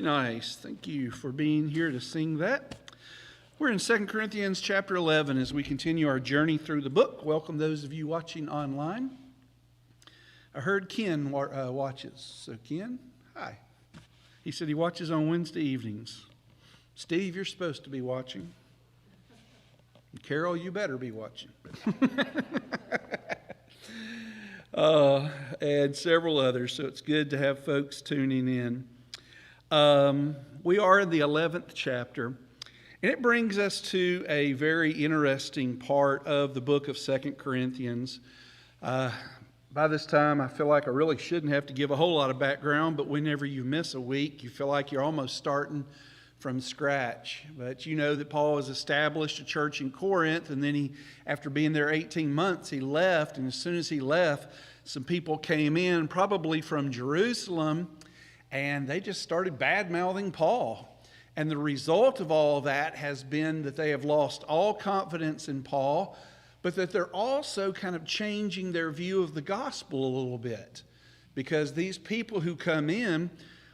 nice. Thank you for being here to sing that. We're in 2 Corinthians chapter 11 as we continue our journey through the book. Welcome those of you watching online. I heard Ken watches. So Ken, hi. He said he watches on Wednesday evenings. Steve, you're supposed to be watching. And Carol, you better be watching. And several others, so it's good to have folks tuning in. We are in the 11th chapter, and it brings us to a very interesting part of the book of 2 Corinthians. By this time, I feel like I really shouldn't have to give a whole lot of background, but whenever you miss a week, you feel like you're almost starting from scratch. But you know that Paul has established a church in Corinth, and then he, after being there 18 months, he left. And as soon as he left, some people came in, probably from Jerusalem, and they just started bad-mouthing Paul. And the result of all that has been that they have lost all confidence in Paul, but that they're also kind of changing their view of the gospel a little bit. Because these people who come in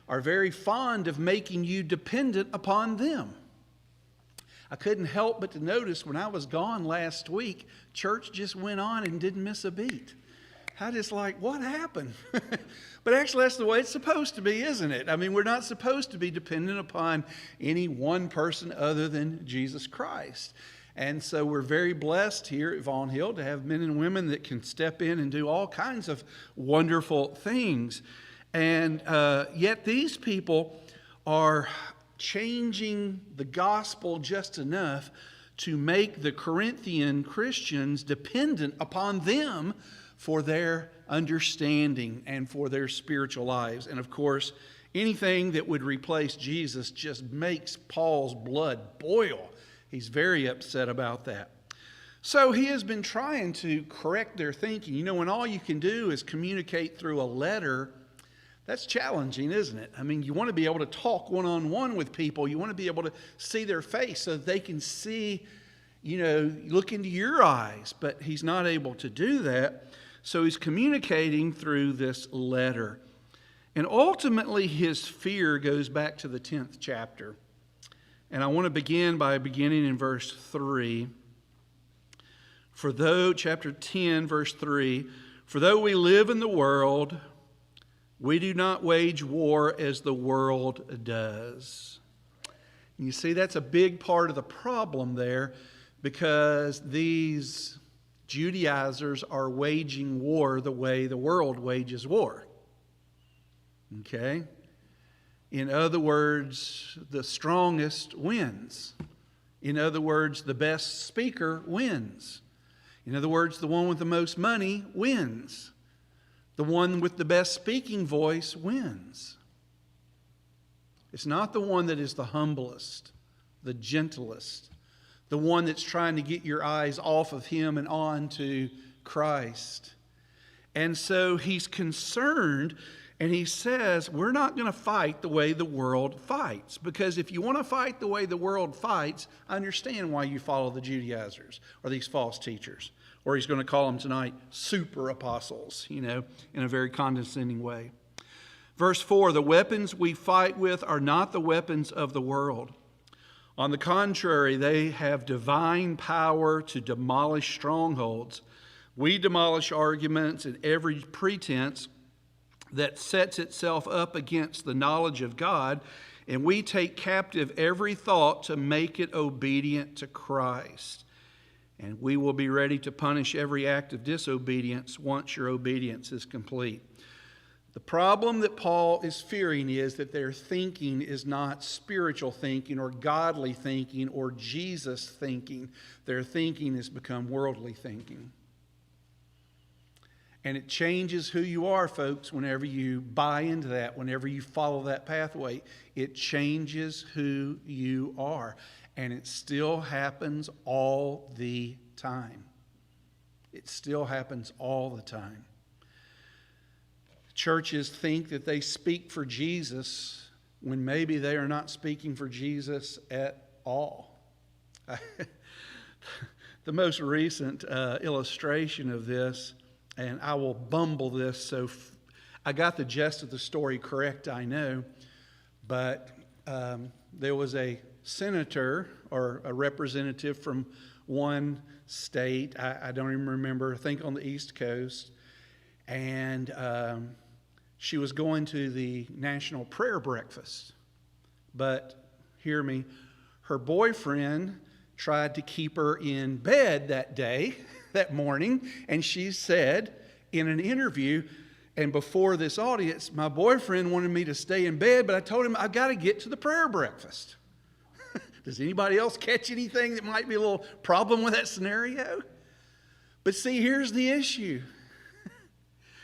are very fond of making you dependent upon them. I couldn't help but to notice when I was gone last week, church just went on and didn't miss a beat. I just like, what happened? But actually that's the way it's supposed to be, isn't it? I mean, we're not supposed to be dependent upon any one person other than Jesus Christ. And so we're very blessed here at Vaughn Hill to have men and women that can step in and do all kinds of wonderful things. And yet these people are changing the gospel just enough to make the Corinthian Christians dependent upon them for their understanding and for their spiritual lives. And of course, anything that would replace Jesus just makes Paul's blood boil. He's very upset about that. So he has been trying to correct their thinking. You know, when all you can do is communicate through a letter, that's challenging, isn't it? I mean, you want to be able to talk one-on-one with people. You want to be able to see their face so that they can see, you know, look into your eyes. But he's not able to do that. So he's communicating through this letter. And ultimately, his fear goes back to the 10th chapter. And I want to begin by beginning in verse 3. Chapter 10, verse 3, for though we live in the world, we do not wage war as the world does. And you see, that's a big part of the problem there, because these Judaizers are waging war the way the world wages war. Okay? In other words, the strongest wins. In other words, the best speaker wins. In other words, the one with the most money wins. The one with the best speaking voice wins. It's not the one that is the humblest, the gentlest, the one that's trying to get your eyes off of him and on to Christ. And so he's concerned, and he says, we're not going to fight the way the world fights. Because if you want to fight the way the world fights, I understand why you follow the Judaizers or these false teachers. Or he's going to call them tonight super apostles, you know, in a very condescending way. Verse 4, the weapons we fight with are not the weapons of the world. On the contrary, they have divine power to demolish strongholds. We demolish arguments and every pretense that sets itself up against the knowledge of God, and we take captive every thought to make it obedient to Christ. And we will be ready to punish every act of disobedience once your obedience is complete. The problem that Paul is fearing is that their thinking is not spiritual thinking or godly thinking or Jesus thinking. Their thinking has become worldly thinking. And it changes who you are, folks, whenever you buy into that, whenever you follow that pathway. It changes who you are. And it still happens all the time. It still happens all the time. Churches think that they speak for Jesus when maybe they are not speaking for Jesus at all. The most recent illustration of this, and I will bumble this, so I got the gist of the story correct, I know, but there was a senator or a representative from one state, I don't even remember, I think on the East Coast, and she was going to the National Prayer Breakfast. But, hear me, her boyfriend tried to keep her in bed that day, that morning, and she said in an interview, and before this audience, my boyfriend wanted me to stay in bed, but I told him I've got to get to the prayer breakfast. Does anybody else catch anything that might be a little problem with that scenario? But see, here's the issue.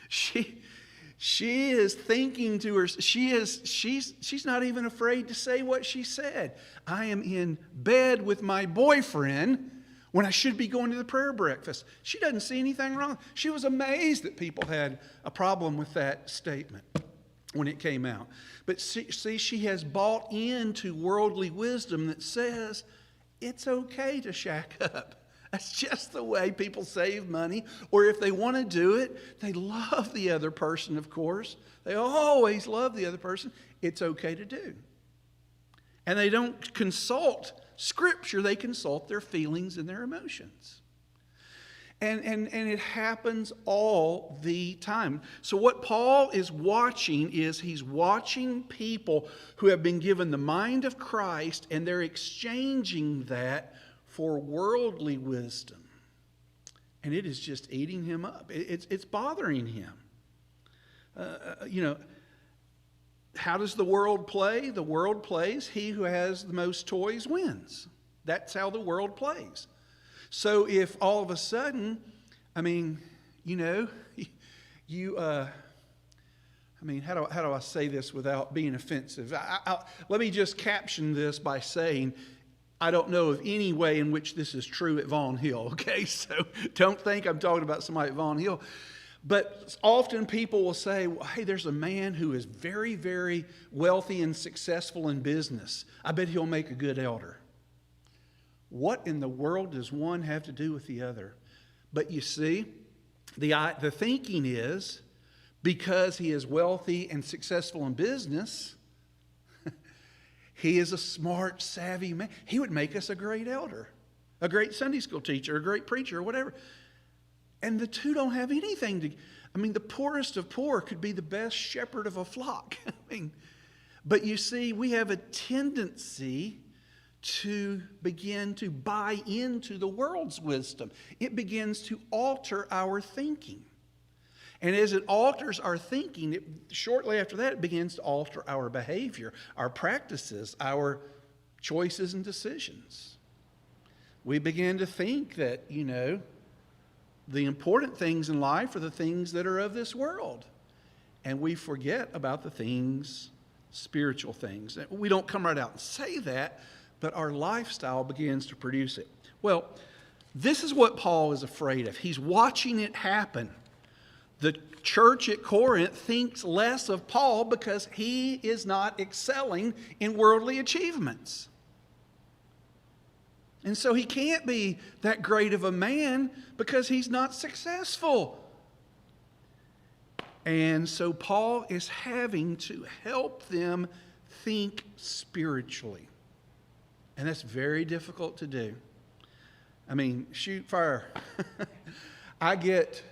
She is thinking to her, she's not even afraid to say what she said. I am in bed with my boyfriend when I should be going to the prayer breakfast. She doesn't see anything wrong. She was amazed that people had a problem with that statement when it came out. But see, she has bought into worldly wisdom that says it's okay to shack up. That's just the way people save money. Or if they want to do it, they love the other person, of course. They always love the other person. It's okay to do. And they don't consult Scripture. They consult their feelings and their emotions. And it happens all the time. So what Paul is watching is he's watching people who have been given the mind of Christ, and they're exchanging that for worldly wisdom. And it is just eating him up. It's bothering him. How does the world play? The world plays, he who has the most toys wins. That's how the world plays. So if all of a sudden, how do I say this without being offensive? Let me just caption this by saying, I don't know of any way in which this is true at Vaughn Hill, okay? So don't think I'm talking about somebody at Vaughn Hill. But often people will say, well, hey, there's a man who is very, very wealthy and successful in business. I bet he'll make a good elder. What in the world does one have to do with the other? But you see, the thinking is, because he is wealthy and successful in business, he is a smart, savvy man. He would make us a great elder, a great Sunday school teacher, a great preacher, or whatever. And the two don't have anything to... the poorest of poor could be the best shepherd of a flock. But you see, we have a tendency to begin to buy into the world's wisdom. It begins to alter our thinking. And as it alters our thinking, shortly after that, it begins to alter our behavior, our practices, our choices and decisions. We begin to think that, the important things in life are the things that are of this world. And we forget about the things, spiritual things. We don't come right out and say that, but our lifestyle begins to produce it. Well, this is what Paul is afraid of. He's watching it happen. The church at Corinth thinks less of Paul because he is not excelling in worldly achievements. And so he can't be that great of a man because he's not successful. And so Paul is having to help them think spiritually. And that's very difficult to do. Shoot fire. I get,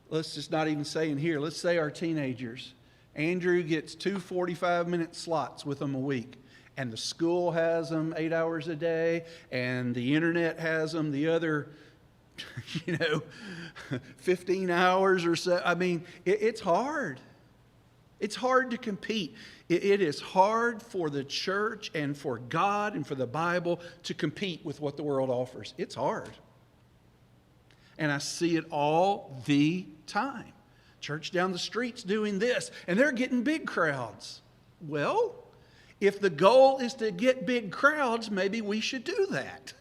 let's just not even say in here, let's say our teenagers. Andrew gets 2 45-minute slots with them a week. And the school has them 8 hours a day, and the internet has them the other, 15 hours or so. It's hard. It's hard to compete. It is hard for the church and for God and for the Bible to compete with what the world offers. It's hard. And I see it all the time. Church down the street's doing this, and they're getting big crowds. Well, if the goal is to get big crowds, maybe we should do that.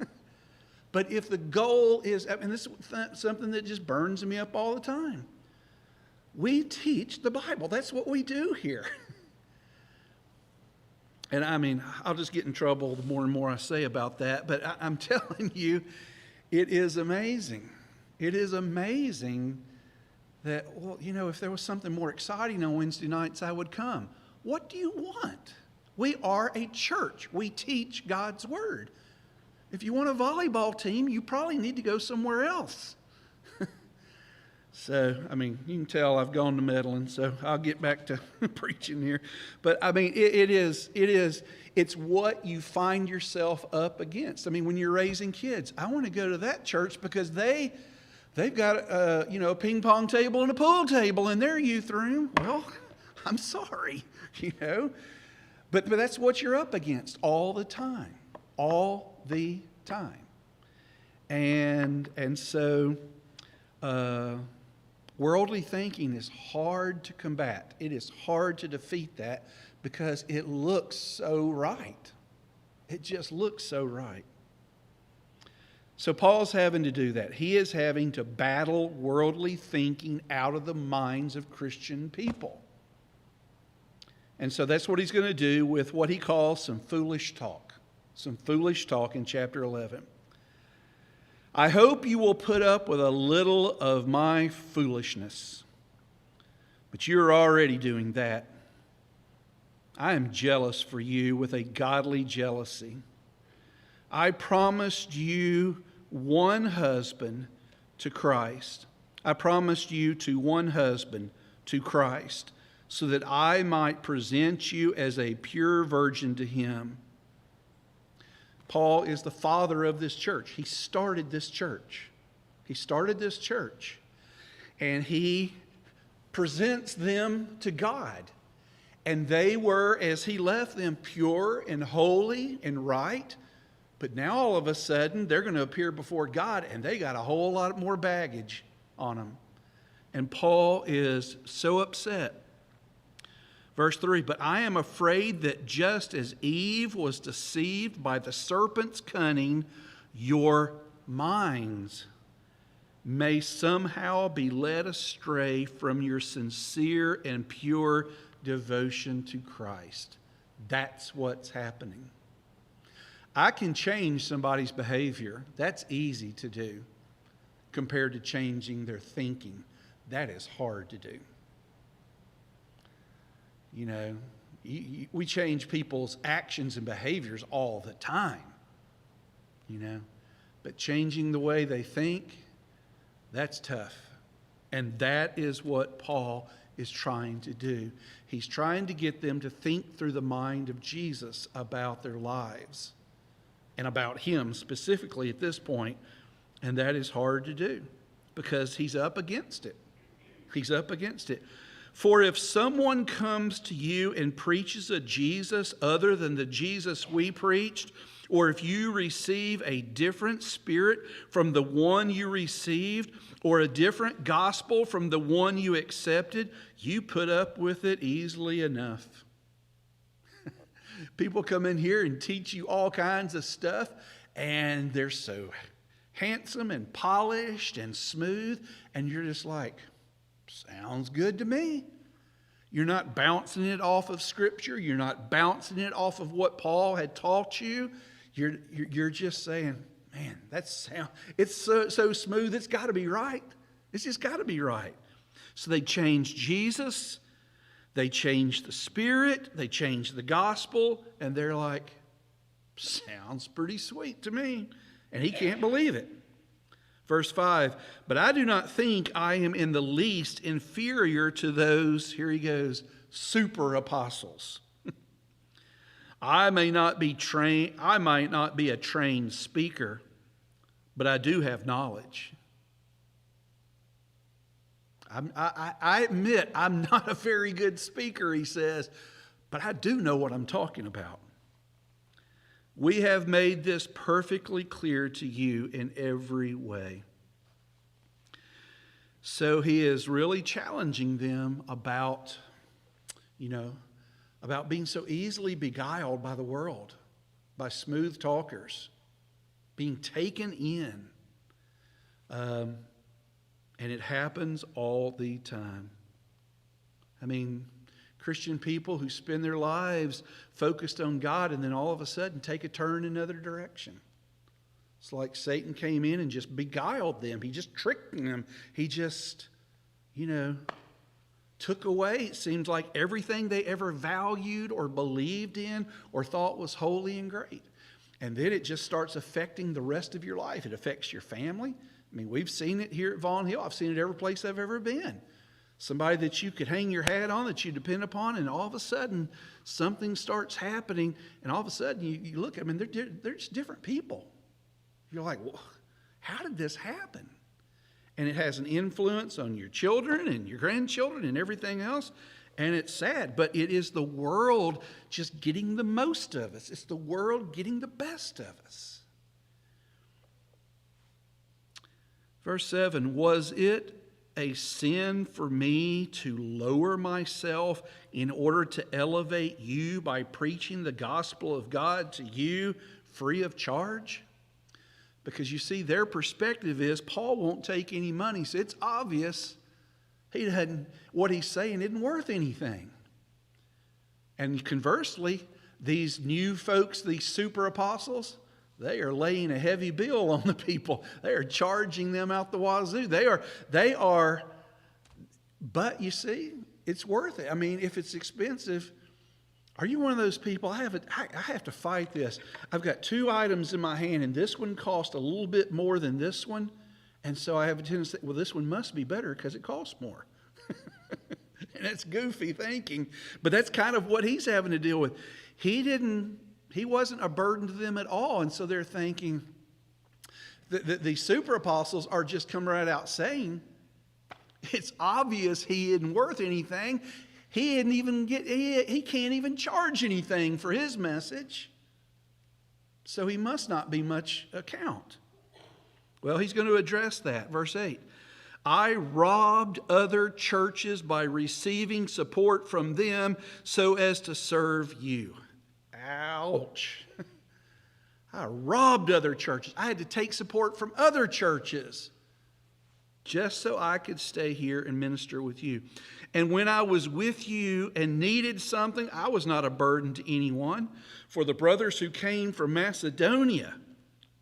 But if the goal is, and this is something that just burns me up all the time. We teach the Bible. That's what we do here. And I'll just get in trouble the more and more I say about that. But I'm telling you, it is amazing. It is amazing that, if there was something more exciting on Wednesday nights, I would come. What do you want? We are a church. We teach God's word. If you want a volleyball team, you probably need to go somewhere else. So, I mean, you can tell I've gone to meddling, so I'll get back to preaching here. But, I mean, it's what you find yourself up against. I mean, when you're raising kids, I want to go to that church because they've got, a ping pong table and a pool table in their youth room. Well, I'm sorry, But that's what you're up against all the time. All the time. And so worldly thinking is hard to combat. It is hard to defeat that because it looks so right. It just looks so right. So Paul's having to do that. He is having to battle worldly thinking out of the minds of Christian people. And so that's what he's going to do with what he calls some foolish talk. Some foolish talk in chapter 11. I hope you will put up with a little of my foolishness. But you're already doing that. I am jealous for you with a godly jealousy. I promised you one husband to Christ. I promised you to one husband to Christ, so that I might present you as a pure virgin to him. Paul is the father of this church. He started this church. And he presents them to God. And they were, as he left them, pure and holy and right. But now all of a sudden, they're going to appear before God, and they got a whole lot more baggage on them. And Paul is so upset. Verse 3, but I am afraid that just as Eve was deceived by the serpent's cunning, your minds may somehow be led astray from your sincere and pure devotion to Christ. That's what's happening. I can change somebody's behavior. That's easy to do compared to changing their thinking. That is hard to do. We change people's actions and behaviors all the time, But changing the way they think, that's tough. And that is what Paul is trying to do. He's trying to get them to think through the mind of Jesus about their lives and about him specifically at this point. And that is hard to do because he's up against it. For if someone comes to you and preaches a Jesus other than the Jesus we preached, or if you receive a different spirit from the one you received, or a different gospel from the one you accepted, you put up with it easily enough. People come in here and teach you all kinds of stuff, and they're so handsome and polished and smooth, and you're just like, sounds good to me. You're not bouncing it off of Scripture. You're not bouncing it off of what Paul had taught you. You're just saying, man, it's so smooth. It's got to be right. It's just got to be right. So they changed Jesus. They changed the Spirit. They changed the gospel. And they're like, sounds pretty sweet to me. And he can't believe it. Verse 5, but I do not think I am in the least inferior to those, here he goes, super apostles. I might not be a trained speaker, but I do have knowledge. I admit I'm not a very good speaker, he says, but I do know what I'm talking about. We have made this perfectly clear to you in every way. So he is really challenging them about being so easily beguiled by the world, by smooth talkers, being taken in. And it happens all the time. I mean, Christian people who spend their lives focused on God and then all of a sudden take a turn in another direction. It's like Satan came in and just beguiled them. He just tricked them. He just, took away, it seems like, everything they ever valued or believed in or thought was holy and great. And then it just starts affecting the rest of your life. It affects your family. I mean, we've seen it here at Vaughn Hill. I've seen it every place I've ever been. Somebody that you could hang your hat on, that you depend upon, and all of a sudden something starts happening, and all of a sudden you look at them, and they're just different people. You're like, well, how did this happen? And it has an influence on your children and your grandchildren and everything else. And it's sad, but it is the world just getting the most of us. It's the world getting the best of us. Verse 7, was it a sin for me to lower myself in order to elevate you by preaching the gospel of God to you free of charge? Because you see, their perspective is Paul won't take any money, so it's obvious what he's saying isn't worth anything. And conversely, these new folks, these super apostles, they are laying a heavy bill on the people. They are charging them out the wazoo. They are, but you see, it's worth it. I mean, if it's expensive, are you one of those people? I have to fight this. I've got 2 items in my hand, and this one cost a little bit more than this one. And so I have a tendency to say, well, this one must be better because it costs more. And that's goofy thinking. But that's kind of what he's having to deal with. He wasn't a burden to them at all. And so they're thinking, the super apostles are just coming right out saying, it's obvious he isn't worth anything. He can't even charge anything for his message. So he must not be much account. Well, he's going to address that. Verse 8. I robbed other churches by receiving support from them so as to serve you. Ouch. I robbed other churches. I had to take support from other churches just so I could stay here and minister with you. And when I was with you and needed something, I was not a burden to anyone. For the brothers who came from Macedonia,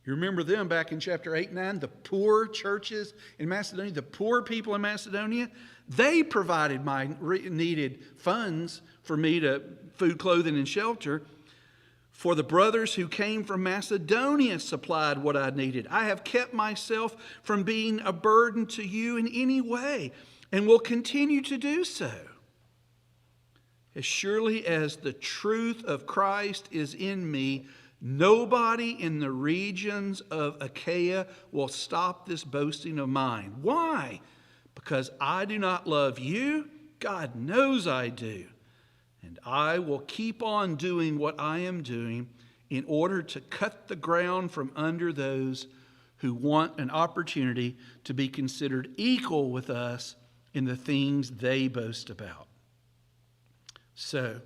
you remember them back in chapter 8 and 9, the poor churches in Macedonia, the poor people in Macedonia, they provided my needed funds for me to food, clothing, and shelter. For the brothers who came from Macedonia supplied what I needed. I have kept myself from being a burden to you in any way, and will continue to do so. As surely as the truth of Christ is in me, nobody in the regions of Achaia will stop this boasting of mine. Why? Because I do not love you. God knows I do. And I will keep on doing what I am doing in order to cut the ground from under those who want an opportunity to be considered equal with us in the things they boast about. So,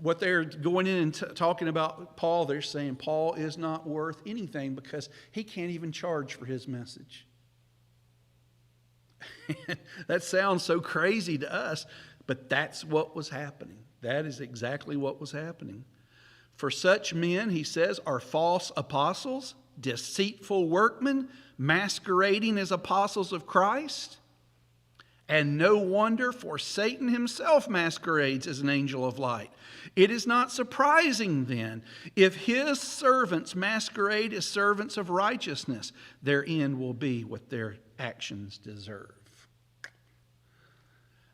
what they're going in and talking about Paul, they're saying Paul is not worth anything because he can't even charge for his message. That sounds so crazy to us, but that's what was happening. That is exactly what was happening. For such men, he says, are false apostles, deceitful workmen, masquerading as apostles of Christ. And no wonder, for Satan himself masquerades as an angel of light. It is not surprising then, if his servants masquerade as servants of righteousness, their end will be what their actions deserve.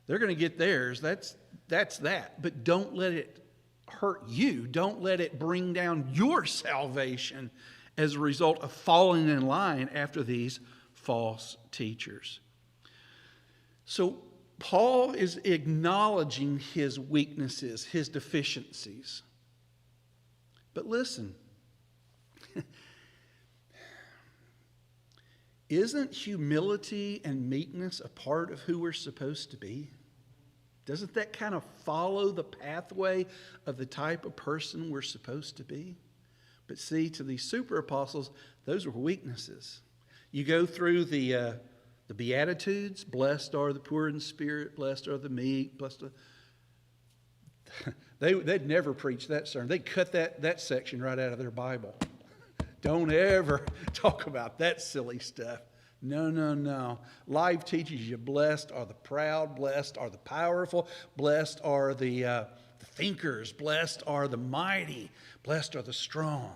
They're going to get theirs. That's that. But don't let it hurt you. Don't let it bring down your salvation as a result of falling in line after these false teachers. So Paul is acknowledging his weaknesses, his deficiencies. But listen, isn't humility and meekness a part of who we're supposed to be? Doesn't that kind of follow the pathway of the type of person we're supposed to be? But see, to these super apostles, those were weaknesses. You go through the Beatitudes, blessed are the poor in spirit, blessed are the meek, blessed are... They'd never preach that sermon. They'd cut that section right out of their Bible. Don't ever talk about that silly stuff. No, no, no. Life teaches you blessed are the proud, blessed are the powerful, blessed are the thinkers, blessed are the mighty, blessed are the strong.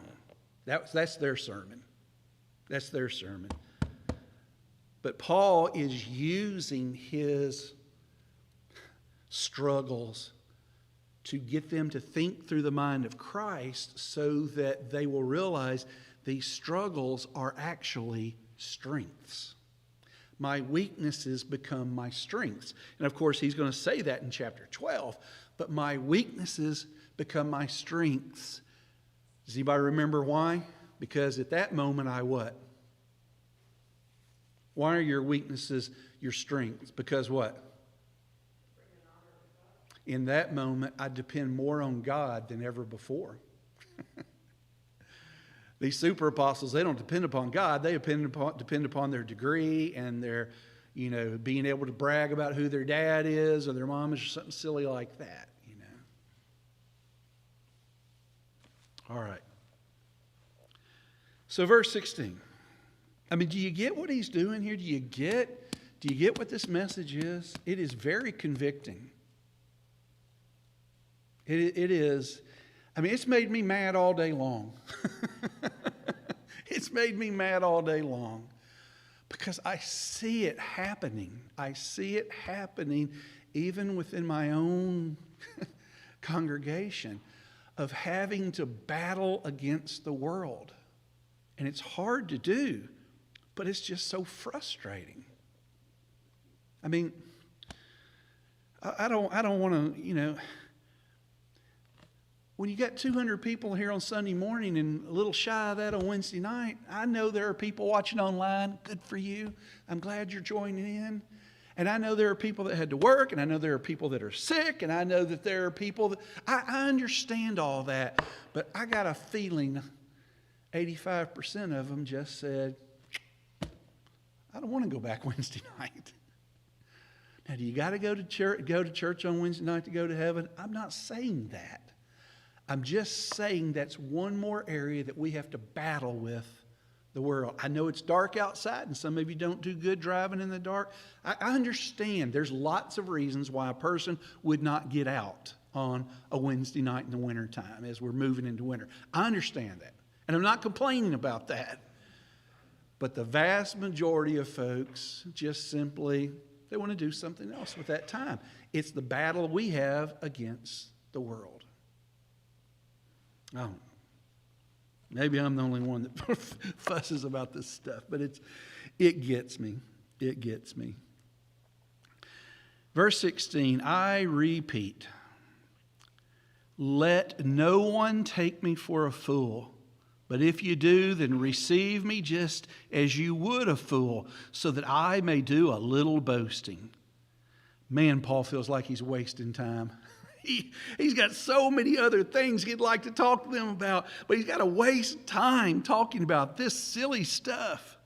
That's their sermon. That's their sermon. But Paul is using his struggles to get them to think through the mind of Christ so that they will realize these struggles are actually strengths. My weaknesses become my strengths. And of course, he's going to say that in chapter 12. But my weaknesses become my strengths. Does anybody remember why? Because at that moment, I what? Why are your weaknesses your strengths? Because what? In that moment, I depend more on God than ever before. These super apostles, they don't depend upon God. They depend upon their degree and their, being able to brag about who their dad is or their mom is or something silly like that, All right. So verse 16. I mean, do you get what he's doing here? Do you get what this message is? It is very convicting. It is. I mean, it's made me mad all day long. It's made me mad all day long because I see it happening. I see it happening even within my own congregation of having to battle against the world. And it's hard to do, but it's just so frustrating. I mean, I don't want to, when you got 200 people here on Sunday morning and a little shy of that on Wednesday night, I know there are people watching online. Good for you. I'm glad you're joining in. And I know there are people that had to work, and I know there are people that are sick, and I know that there are people that... I understand all that, but I got a feeling 85% of them just said, I don't want to go back Wednesday night. Now, do you got to go to church on Wednesday night to go to heaven? I'm not saying that. I'm just saying that's one more area that we have to battle with the world. I know it's dark outside, and some of you don't do good driving in the dark. I understand there's lots of reasons why a person would not get out on a Wednesday night in the wintertime as we're moving into winter. I understand that, and I'm not complaining about that. But the vast majority of folks just simply, they want to do something else with that time. It's the battle we have against the world. Oh, maybe I'm the only one that fusses about this stuff, but it gets me. It gets me. Verse 16, I repeat, let no one take me for a fool. But if you do, then receive me just as you would a fool, so that I may do a little boasting. Man, Paul feels like he's wasting time. He's got so many other things he'd like to talk to them about, but he's got to waste time talking about this silly stuff.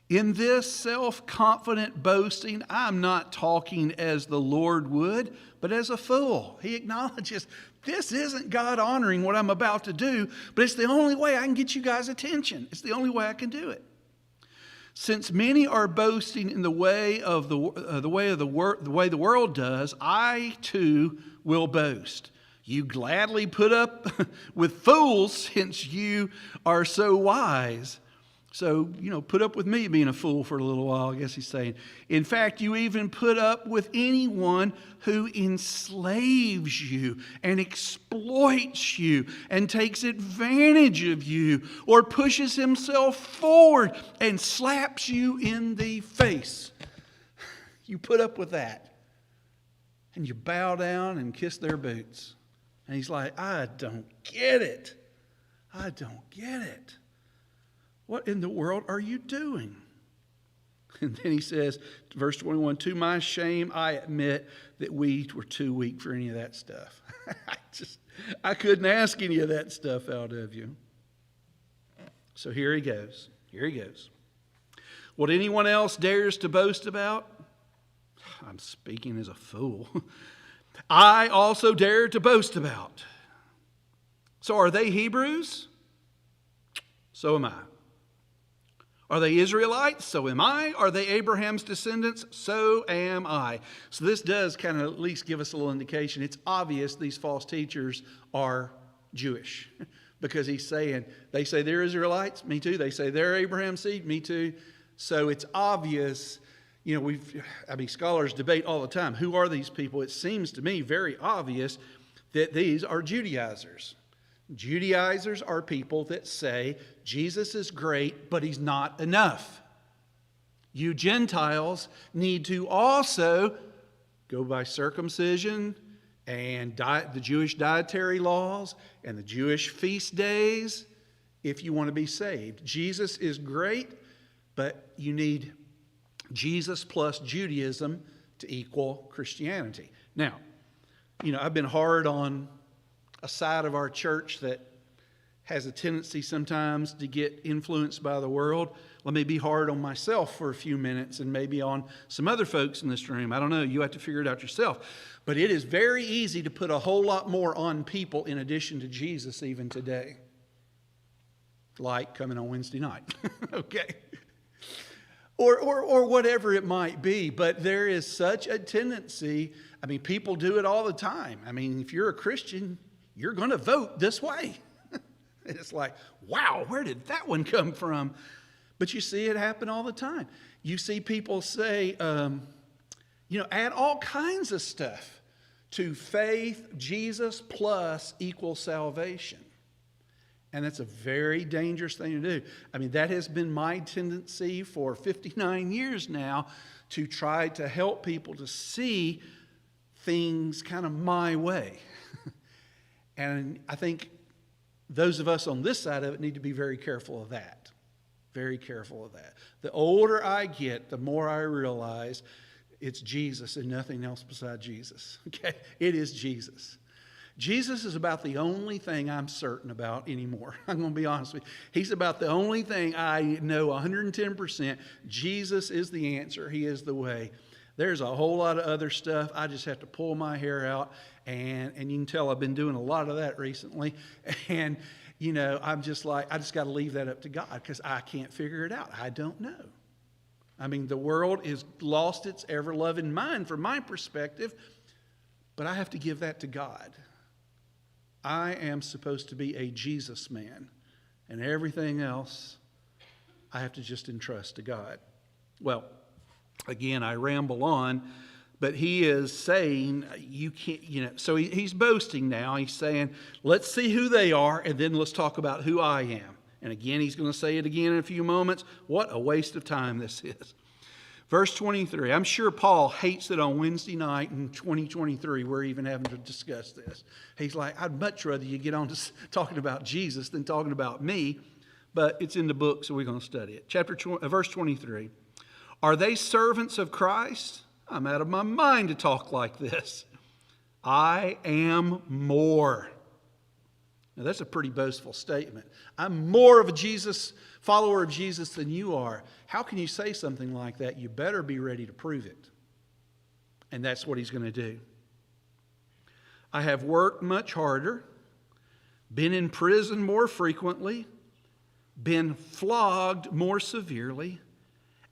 In this self-confident boasting, I'm not talking as the Lord would, but as a fool. He acknowledges this isn't God honoring what I'm about to do, but it's the only way I can get you guys' attention. It's the only way I can do it. Since many are boasting in the way the world does, I too will boast. You gladly put up with fools since you are so wise. So, put up with me being a fool for a little while, I guess he's saying. In fact, you even put up with anyone who enslaves you and exploits you and takes advantage of you or pushes himself forward and slaps you in the face. You put up with that. And you bow down and kiss their boots. And he's like, I don't get it. I don't get it. What in the world are you doing? And then he says, verse 21, to my shame, I admit that we were too weak for any of that stuff. I couldn't ask any of that stuff out of you. So here he goes. Here he goes. What anyone else dares to boast about, I'm speaking as a fool, I also dare to boast about. So are they Hebrews? So am I. Are they Israelites? So am I. Are they Abraham's descendants? So am I. So this does kind of at least give us a little indication. It's obvious these false teachers are Jewish because he's saying, they say they're Israelites, me too. They say they're Abraham's seed, me too. So it's obvious, scholars debate all the time, who are these people? It seems to me very obvious that these are Judaizers. Judaizers are people that say Jesus is great, but he's not enough. You Gentiles need to also go by circumcision and the Jewish dietary laws and the Jewish feast days if you want to be saved. Jesus is great, but you need Jesus plus Judaism to equal Christianity. Now, I've been hard on a side of our church that has a tendency sometimes to get influenced by the world. Let me be hard on myself for a few minutes and maybe on some other folks in this room. I don't know. You have to figure it out yourself. But it is very easy to put a whole lot more on people in addition to Jesus even today. Like coming on Wednesday night. Okay. Or whatever it might be. But there is such a tendency. People do it all the time. If you're a Christian, you're going to vote this way. It's like, wow, where did that one come from? But you see it happen all the time. You see people say, add all kinds of stuff to faith, Jesus plus equals salvation. And that's a very dangerous thing to do. That has been my tendency for 59 years now to try to help people to see things kind of my way. And I think those of us on this side of it need to be very careful of that. Very careful of that. The older I get, the more I realize it's Jesus and nothing else beside Jesus. Okay? It is Jesus. Jesus is about the only thing I'm certain about anymore. I'm going to be honest with you. He's about the only thing I know 110%. Jesus is the answer. He is the way. There's a whole lot of other stuff. I just have to pull my hair out. And you can tell I've been doing a lot of that recently. And, I'm just like, I just got to leave that up to God because I can't figure it out. I don't know. The world has lost its ever-loving mind from my perspective. But I have to give that to God. I am supposed to be a Jesus man. And everything else, I have to just entrust to God. Well, again, I ramble on, but he is saying you can't, so he's boasting now. He's saying, let's see who they are, and then let's talk about who I am. And again, he's going to say it again in a few moments. What a waste of time this is. Verse 23, I'm sure Paul hates it on Wednesday night in 2023 we're even having to discuss this. He's like, I'd much rather you get on to talking about Jesus than talking about me, but it's in the book, so we're going to study it. Verse 23, are they servants of Christ? I'm out of my mind to talk like this. I am more. Now that's a pretty boastful statement. I'm more of a follower of Jesus than you are. How can you say something like that? You better be ready to prove it. And that's what he's going to do. I have worked much harder, been in prison more frequently, been flogged more severely,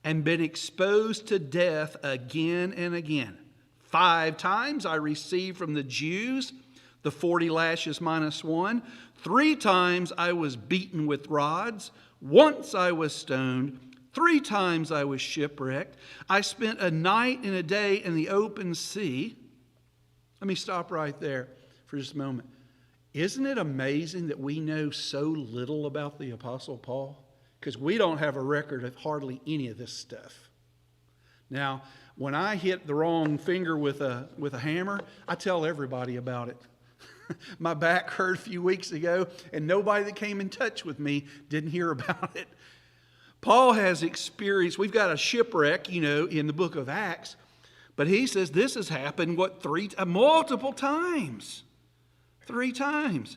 and been exposed to death again and again. 5 times I received from the Jews the 40 lashes minus 1. 3 times I was beaten with rods. Once I was stoned. 3 times I was shipwrecked. I spent a night and a day in the open sea. Let me stop right there for just a moment. Isn't it amazing that we know so little about the Apostle Paul? Because we don't have a record of hardly any of this stuff. Now, when I hit the wrong finger with a hammer, I tell everybody about it. My back hurt a few weeks ago, and nobody that came in touch with me didn't hear about it. Paul has experienced, we've got a shipwreck, in the book of Acts, but he says this has happened, multiple times. 3 times.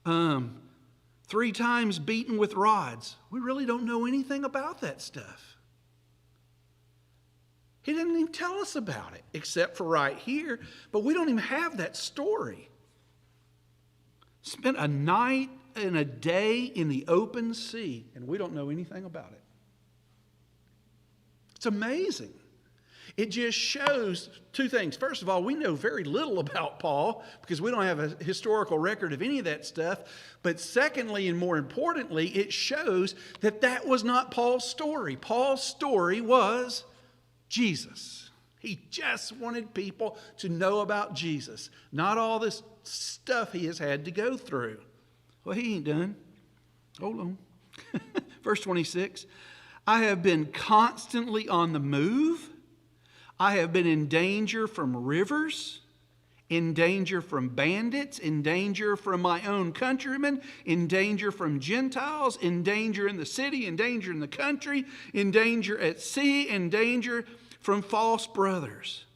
3 times beaten with rods. We really don't know anything about that stuff. He didn't even tell us about it, except for right here, but we don't even have that story. Spent a night and a day in the open sea, and we don't know anything about it. It's amazing. It just shows two things. First of all, we know very little about Paul because we don't have a historical record of any of that stuff. But secondly, and more importantly, it shows that that was not Paul's story. Paul's story was Jesus. He just wanted people to know about Jesus, not all this stuff he has had to go through. Well, he ain't done. Hold on. Verse 26, I have been constantly on the move. I have been in danger from rivers, in danger from bandits, in danger from my own countrymen, in danger from Gentiles, in danger in the city, in danger in the country, in danger at sea, in danger from false brothers.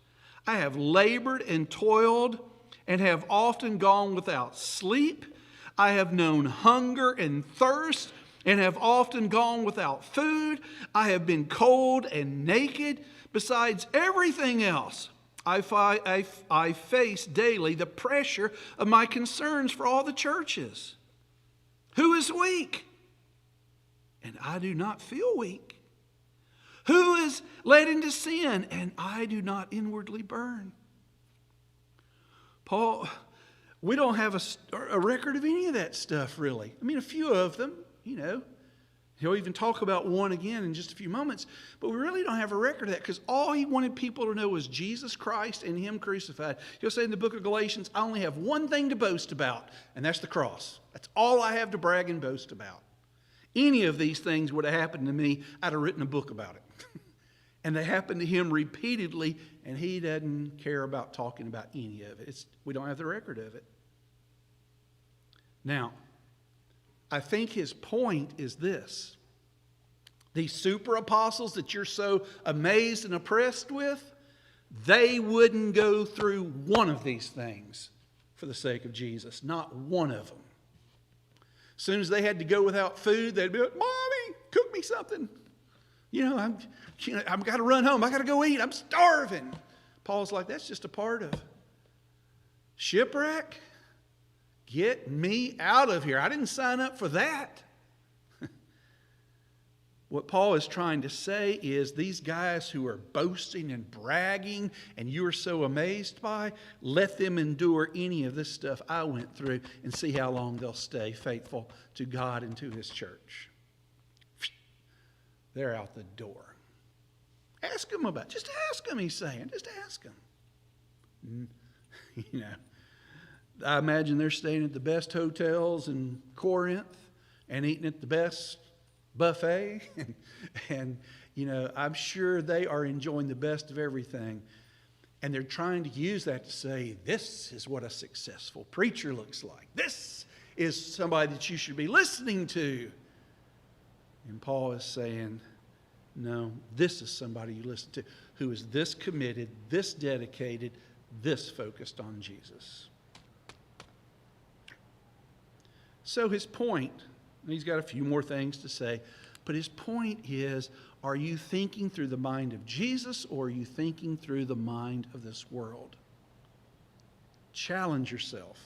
I have labored and toiled and have often gone without sleep. I have known hunger and thirst and have often gone without food. I have been cold and naked. Besides everything else, I face daily the pressure of my concerns for all the churches. Who is weak? And I do not feel weak. Who is led into sin? And I do not inwardly burn. Paul, we don't have a record of any of that stuff, really. I mean, a few of them, you know. He'll even talk about one again in just a few moments. But we really don't have a record of that because all he wanted people to know was Jesus Christ and Him crucified. He'll say in the book of Galatians, I only have one thing to boast about, and that's the cross. That's all I have to brag and boast about. Any of these things would have happened to me, I'd have written a book about it. And they happened to him repeatedly, and he doesn't care about talking about any of it. We don't have the record of it. Now, I think his point is this. These super apostles that you're so amazed and oppressed with, they wouldn't go through one of these things for the sake of Jesus. Not one of them. As soon as they had to go without food, they'd be like, Mommy, cook me something. I've got to run home. I got to go eat. I'm starving. Paul's like, that's just a part of shipwreck. Get me out of here. I didn't sign up for that. What Paul is trying to say is these guys who are boasting and bragging and you are so amazed by, let them endure any of this stuff I went through and see how long they'll stay faithful to God and to His church. They're out the door. Ask them about it. Just ask them, he's saying. Just ask them. You know. I imagine they're staying at the best hotels in Corinth and eating at the best buffet. And, you know, I'm sure they are enjoying the best of everything. And they're trying to use that to say, this is what a successful preacher looks like. This is somebody that you should be listening to. And Paul is saying, no, this is somebody you listen to who is this committed, this dedicated, this focused on Jesus. So his point, and he's got a few more things to say, but his point is, are you thinking through the mind of Jesus or are you thinking through the mind of this world? Challenge yourself.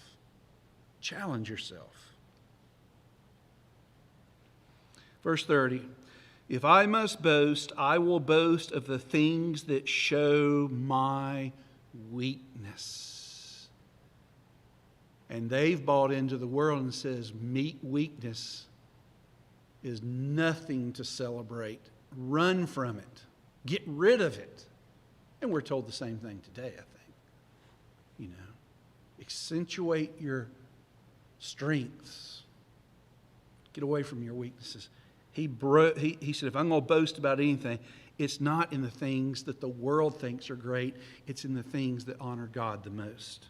Challenge yourself. Verse 30, if I must boast, I will boast of the things that show my weakness. And they've bought into the world and says, weakness is nothing to celebrate. Run from it. Get rid of it. And we're told the same thing today, I think. You know, accentuate your strengths. Get away from your weaknesses. He said, if I'm going to boast about anything, it's not in the things that the world thinks are great. It's in the things that honor God the most.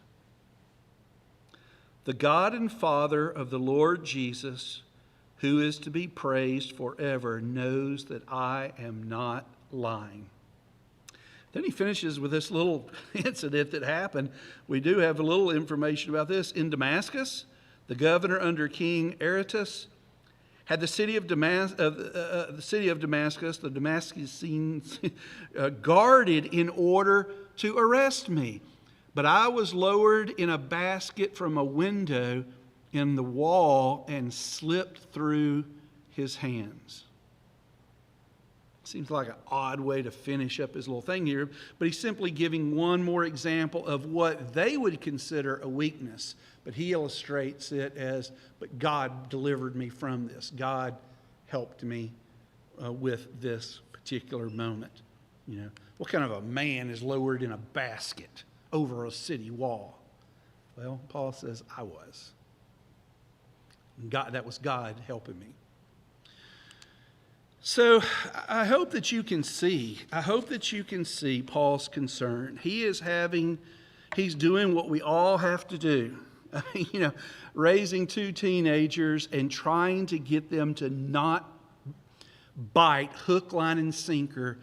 The God and Father of the Lord Jesus, who is to be praised forever, knows that I am not lying. Then he finishes with this little incident that happened. We do have a little information about this. In Damascus, the governor under King Aretas had the city of Damascus, the Damascus guarded in order to arrest me. But I was lowered in a basket from a window in the wall and slipped through his hands. Seems like an odd way to finish up his little thing here, but he's simply giving one more example of what they would consider a weakness. But he illustrates it as, but God delivered me from this. God helped me with this particular moment. You know, what kind of a man is lowered in a basket over a city wall? Well, Paul says, I was. God, that was God helping me. So I hope that you can see Paul's concern. He's doing what we all have to do. You know, raising two teenagers and trying to get them to not bite hook, line, and sinker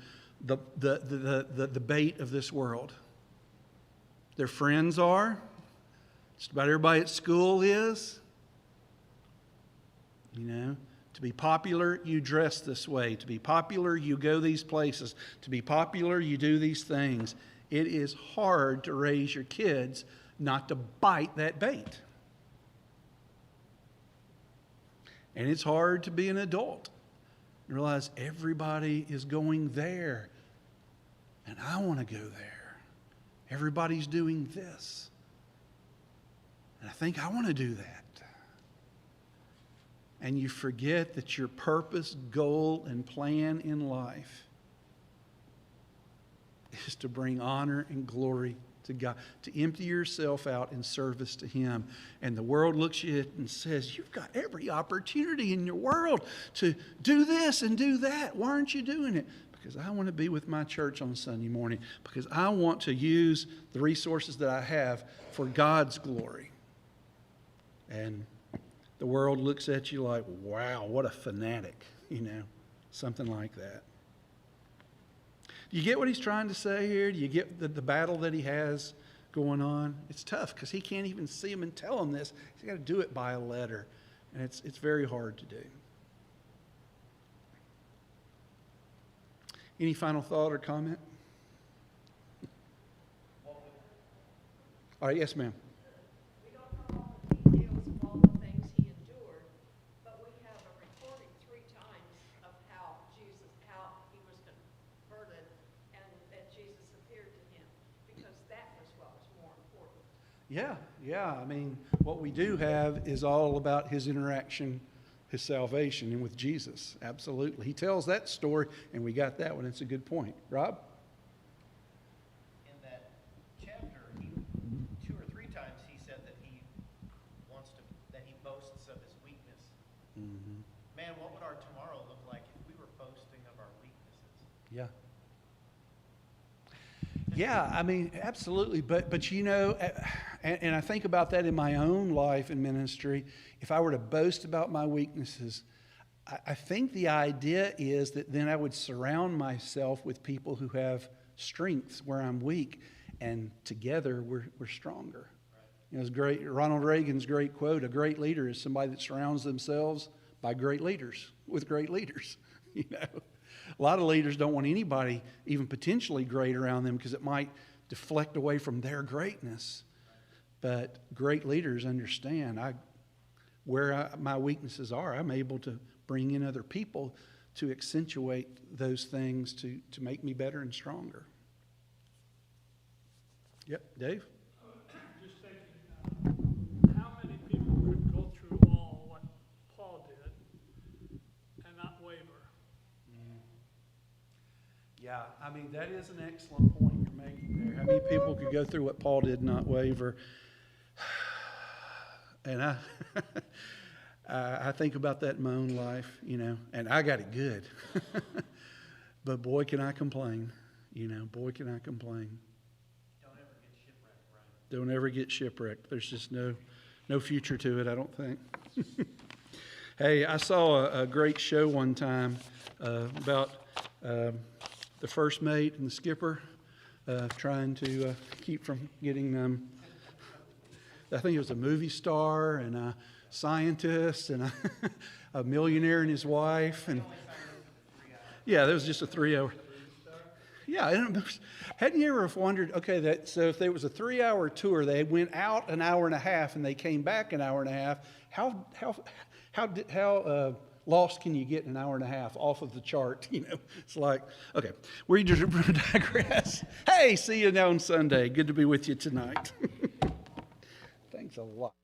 the bait of this world. Their friends are. Just about everybody at school is. You know, to be popular, you dress this way. To be popular, you go these places. To be popular, you do these things. It is hard to raise your kids not to bite that bait. And it's hard to be an adult and realize everybody is going there. And I want to go there. Everybody's doing this. And I think I want to do that. And you forget that your purpose, goal, and plan in life is to bring honor and glory to God, to empty yourself out in service to Him. And the world looks at you and says, you've got every opportunity in your world to do this and do that. Why aren't you doing it? Because I want to be with my church on Sunday morning. Because I want to use the resources that I have for God's glory. And the world looks at you like, wow, what a fanatic, you know, something like that. Do you get what he's trying to say here? Do you get the battle that he has going on? It's tough because he can't even see him and tell him this. He's got to do it by a letter, and it's very hard to do. Any final thought or comment? All right, yes, ma'am. Yeah. I mean, what we do have is all about his interaction, his salvation, and with Jesus. Absolutely. He tells that story, and we got that one. It's a good point. Rob? In that chapter, 2 or 3 times he said that he boasts of his weakness. Mm-hmm. Man, what would our tomorrow look like if we were boasting of our weaknesses? Yeah. Yeah, I mean, absolutely. But you know, and I think about that in my own life and ministry. If I were to boast about my weaknesses, I think the idea is that then I would surround myself with people who have strengths where I'm weak, and together we're stronger. Right. You know, it's great. Ronald Reagan's great quote: "A great leader is somebody that surrounds themselves by great leaders, with great leaders." You know. A lot of leaders don't want anybody even potentially great around them because it might deflect away from their greatness. But great leaders understand where my weaknesses are. I'm able to bring in other people to accentuate those things to make me better and stronger. Yep, Dave? Just thinking, how many people could go through all what Paul did and not waver? Yeah, I mean, that is an excellent point you're making there. How many people could go through what Paul did, not waver? And I think about that in my own life, you know, and I got it good. But boy, can I complain, you know, boy, can I complain. Don't ever get shipwrecked, Brian. Don't ever get shipwrecked. There's just no future to it, I don't think. Hey, I saw a great show one time about the first mate and the skipper trying to keep from getting I think it was a movie star and a scientist and a millionaire and his wife. And yeah, that was just a 3-hour. Yeah, hadn't you ever wondered, okay, so if there was a 3-hour tour, they went out an hour and a half and they came back an hour and a half, how lost can you get in an hour and a half off of the chart? You know, it's like, okay, we just digress. Hey, see you now on Sunday. Good to be with you tonight. Thanks a lot.